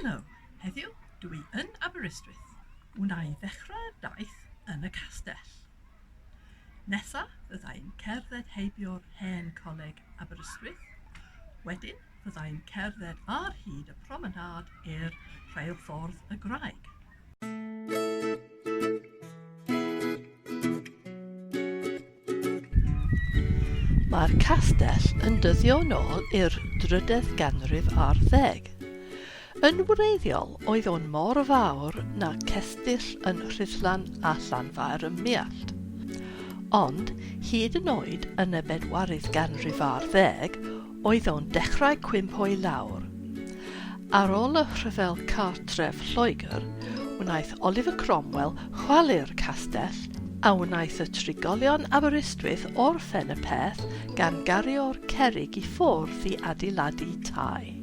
Helo, heddiw dwi yn Aberystwyth. Wna I ddechrau daith yn y castell. Nesa fyddai'n cerdded heibio'r hen coleg Aberystwyth. Wedyn fyddai'n cerdded ar hyd y promenâd i'r rheilffordd y graig. Mae'r castell yn dyddio nôl i'r 10th ganrif ar 10. Yn wreiddiol oedd o'n mor fawr na cestyll yn Rhuddlan a Llanfair ym Muallt. Ond hyd yn oed yn y 4th ganrif ar 10 oedd o'n dechrau cwympo i lawr. Ar ôl y rhyfel cartref Lloegr, wnaeth Oliver Cromwell chwalu'r castell a wnaeth y trigolion Aberystwyth orffen y peth gan gario'r cerrig i ffwrdd i adeiladu tai.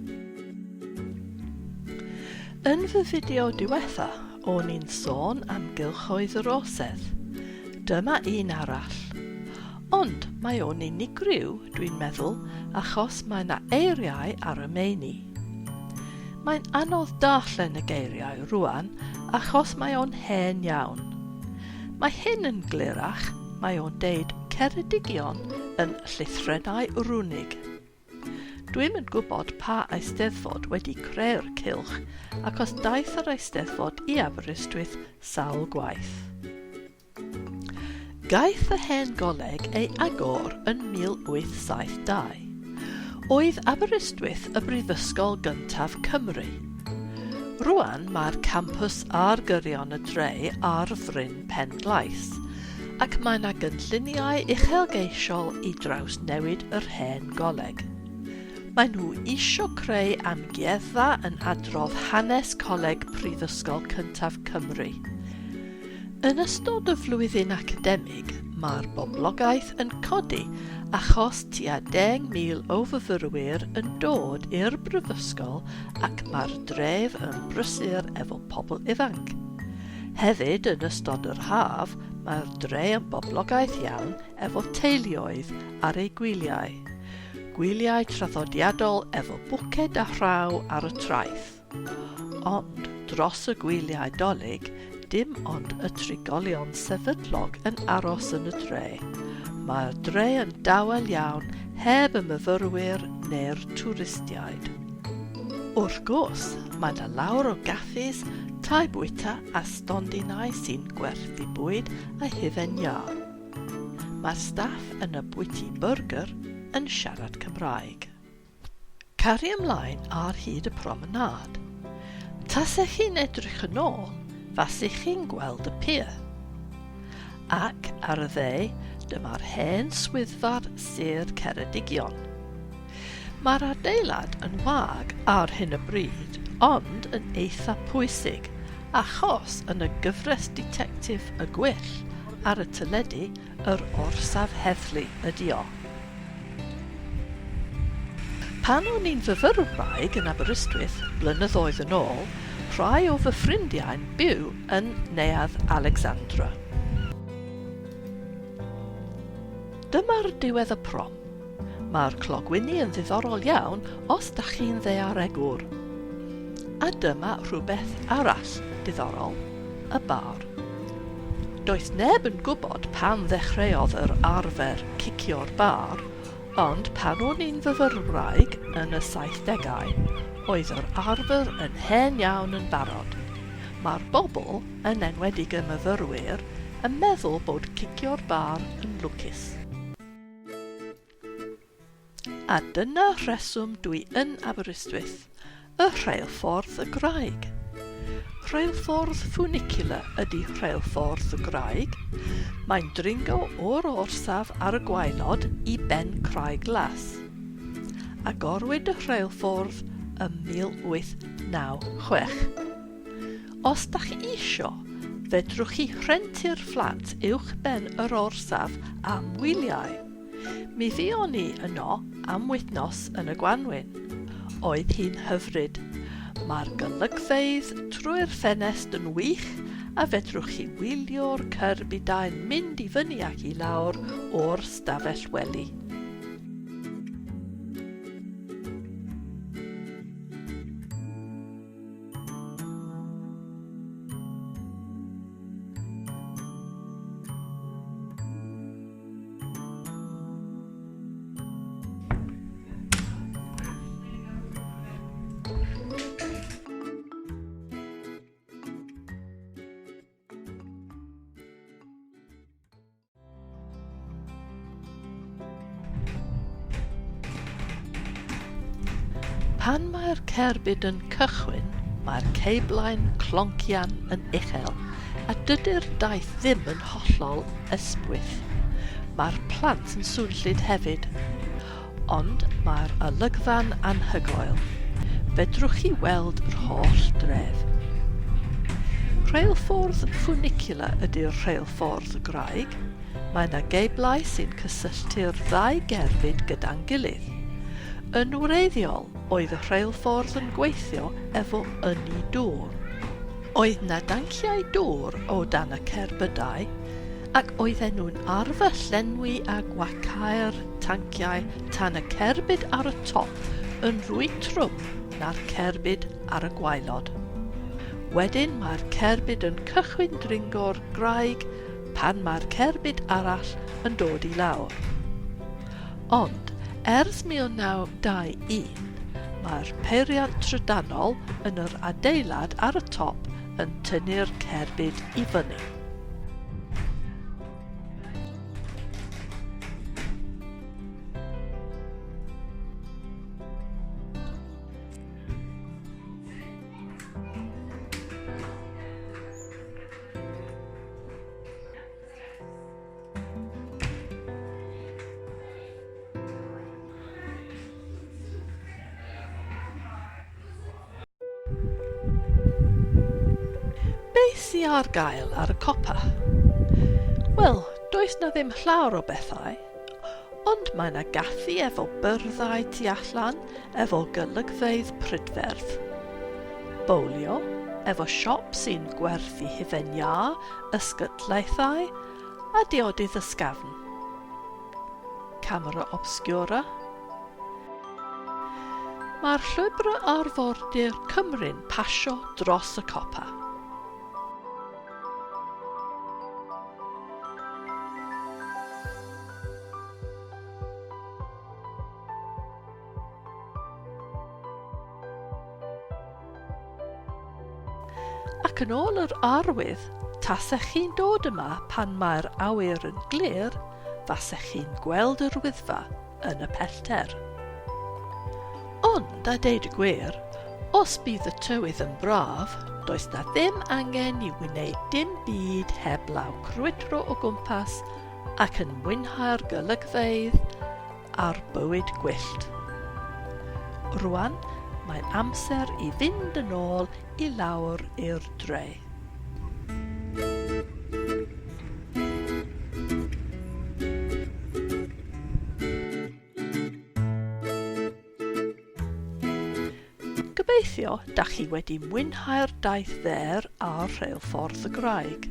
Yn fy fideo diwetha, o'n i'n sôn am gylchoedd yr Orsedd. Dyma un arall. Ond mae o'n unigryw, dwi'n meddwl, achos mae yna eiriau ar y meini. Mae'n anodd darllen y geiriau rwan, achos mae o'n hen iawn. Mae hyn yn glirach, mae o'n deud Ceredigion yn llithrennau rwnig. Dwi'm yn gwybod pa eisteddfod wedi creu'r cylch, achos daeth yr eisteddfod i Aberystwyth sawl gwaith. Gaeth y hen goleg ei agor yn 1872. Oedd Aberystwyth y brifysgol gyntaf Cymru. Rwan mae'r campws ar gyrion y dre ar fryn Penglais, ac mae yna gynlluniau uchelgeisiol i draws newid yr hen goleg. Mae nhw isio creu amgueddfa yn adrodd hanes coleg Prifysgol Cyntaf Cymru. Yn ystod y flwyddyn academig, mae'r boblogaeth yn codi achos tua 10,000 o fyfyrwyr yn dod i'r brifysgol ac mae'r dref yn brysur efo pobl ifanc. Hefyd, yn ystod yr haf, mae'r dre yn boblogaeth iawn efo teuluoedd ar ei gwyliau. Gwyliau traddodiadol efo bwced a rhaw ar y traeth. Ond dros y gwyliau dolig, dim ond y trigolion sefydlog yn aros yn y dre. Mae'r dre yn dawel iawn heb y myfyrwyr neu'r twristiaid. Wrth gwrs, mae yna lawer o gaffis, tai bwyta a stondinau sy'n gwerthu bwyd a hufen iâ. Mae'r staff yn y bwyty byrgyr yn siarad Cymraeg. Cari ymlaen ar hyd y promenâd. Tasech chi'n edrych yn ôl, fasech chi'n gweld y pier. Ac ar y dde, dyma'r hen swyddfa'r Sir Ceredigion. Mae'r adeilad yn wag ar hyn y bryd, ond yn eitha pwysig, achos yn y gyfres ditectif y gwyll ar y teledu yr orsaf heddlu ydi o. Pan o'n i'n fyfyrwraig yn Aberystwyth blynyddoedd yn ôl, rhai o fy ffrindiau'n byw yn Neuadd Alexandra. Dyma'r diwedd y prom. Mae'r clogwynni yn ddiddorol iawn os dach chi'n ddaearegwr. A dyma rhywbeth arall diddorol, y bar. Does neb yn gwybod pan ddechreuodd yr arfer cicio'r bar, ond pan o'n i'n fyfyrwraig yn y 70au, oedd yr arfer yn hen iawn yn barod. Mae'r bobl, yn enwedig y myfyrwyr, yn meddwl bod cicio'r bar yn lwcus. A dyna rheswm dwi yn Aberystwyth, y rheilffordd y graig. Rheilffordd funicular ydy rheilffordd y graig. Mae'n dringo o'r orsaf ar y gwaelod i ben Craig Las. Agorwyd y rheilffordd ym 1896. Os dach chi isio, fedrwch chi rhentu'r fflat uwch ben yr orsaf am wyliau. Mi fuon ni yno am wythnos yn y Gwanwyn. Oedd hi'n hyfryd. Mae'r golygfeydd trwy'r ffenest yn wych a fedrwch chi wylio'r cerbydau'n mynd i fyny ac i lawr o'r stafell wely. Pan mae'r cerbyd yn cychwyn, mae'r ceiblau'n cloncian yn uchel, a dydy'r daith ddim yn hollol ysbwyth. Mae'r plant yn swnllyd hefyd, ond mae'r olygfa'n anhygoel. Fedrwch chi weld yr holl dref. Rheilffordd ffunicular ydy'r rheilffordd graig. Mae yna geiblau sy'n cysylltu'r ddau gerbyd gyda'n gilydd. Yn wreiddiol, oedd y rheilffordd yn gweithio efo ynni dŵr. Oedd yna danciau dŵr o dan y cerbydau, ac oedden nhw'n arfer llenwi a gwacau'r tanciau tan y cerbyd ar y top yn fwy trwm na'r cerbyd ar y gwaelod. Wedyn mae'r cerbyd yn cychwyn dringo'r graig pan mae'r cerbyd arall yn dod i lawr. Ond, ers 1921, mae'r peiriant trydanol yn yr adeilad ar y top yn tynnu'r cerbyd i fyny. Beth sydd ar gael ar y copa? Wel, does na ddim llawer o bethau, ond mae yna gaffi efo byrddau tu allan efo golygfeydd prydferth. Bowlio, efo siop sy'n gwerthu hufen iâ, ysgytlaethau a diodydd ysgafn. Camera obscura. Mae'r llwybr arfordir Cymru'n pasio dros y copa. Ac yn ôl yr arwydd, tasech chi'n dod yma pan mae'r awyr yn glir, fasech chi'n gweld yr Wyddfa yn y pellter. Ond, a deud y gwir, os bydd y tywydd yn braf, does na ddim angen i wneud dim byd heblaw crwydro o gwmpas ac yn mwynhau'r golygfeydd a'r bywyd gwyllt. Rwan, mae'n amser i fynd yn ôl i lawr i'r dre. Gobeithio da chi wedi mwynhau'r daith dder ar rheilffordd y graig.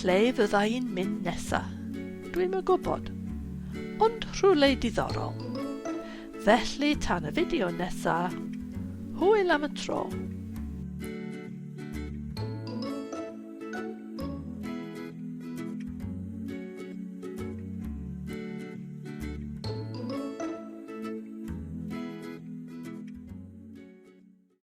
Lle fydda i'n mynd nesa? Dwi'm yn gwybod, ond rhywle diddorol. Felly tan y fideo nesa, hwyl am y tro.